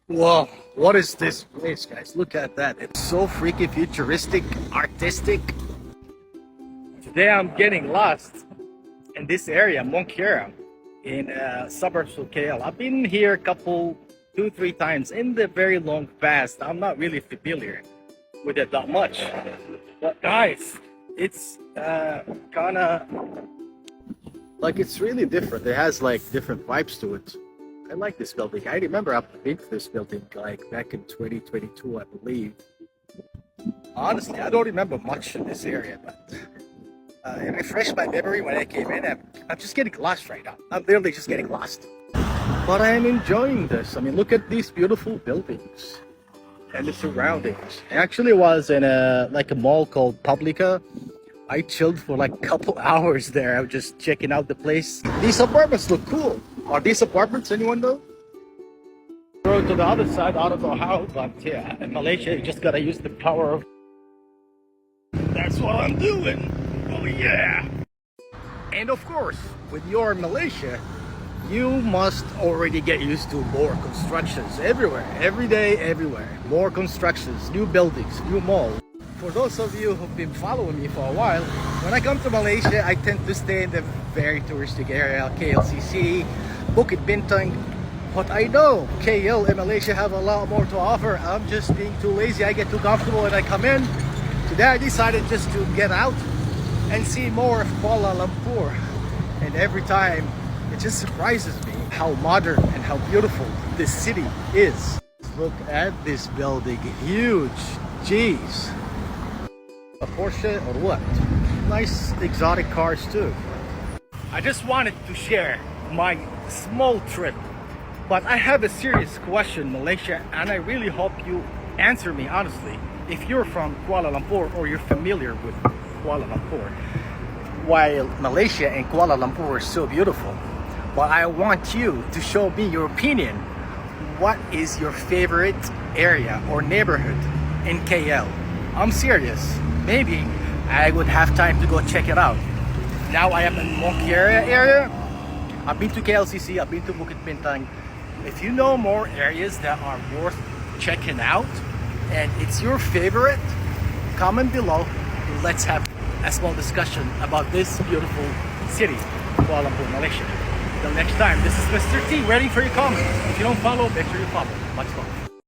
Whoa, what is this place, guys? Look at that. It's so freaking futuristic, artistic. Today I'm getting lost in this area, Mont Kiara, in suburbs of KL. I've been here a couple, 2-3 times in the very long past. I'm not really familiar with it that much. But guys, it's kinda like it's really different. It has like different vibes to it. I like this building. I remember I've been to this building like back in 2022, I believe. Honestly, I don't remember much in this area, but it refreshed my memory when I came in. I'm just getting lost right now. I'm literally just getting lost. But I am enjoying this. I mean, look at these beautiful buildings and the surroundings. I actually was in a mall called Publika. I chilled for like a couple hours there. I was just checking out the place. These apartments look cool. Are these apartments, anyone know? Go to the other side, out of our house, but yeah, in Malaysia, you just gotta use the power of... That's what I'm doing. Oh yeah. And of course, when you're in Malaysia, you must already get used to more constructions everywhere, every day, everywhere. More constructions, new buildings, new malls. For those of you who've been following me for a while, when I come to Malaysia, I tend to stay in the very touristic area, KLCC, Bukit Bintang. But I know KL and Malaysia have a lot more to offer. I'm just being too lazy. I get too comfortable when I come in. Today I decided just to get out and see more of Kuala Lumpur. And every time, it just surprises me how modern and how beautiful this city is. Look at this building, huge, jeez. A Porsche or what? Nice exotic cars too. I just wanted to share my small trip, but I have a serious question, Malaysia, and I really hope you answer me honestly. If you're from Kuala Lumpur or you're familiar with Kuala Lumpur, while Malaysia and Kuala Lumpur are so beautiful, but I want you to show me your opinion. What is your favorite area or neighborhood in KL? I'm serious. Maybe I would have time to go check it out. Now I am in Mont Kiara area. I've been to KLCC, I've been to Bukit Bintang. If you know more areas that are worth checking out and it's your favorite, comment below. Let's have a small discussion about this beautiful city, Kuala Lumpur, Malaysia. Till next time, this is Mr. T waiting for your comments. If you don't follow, make sure you follow. Much love.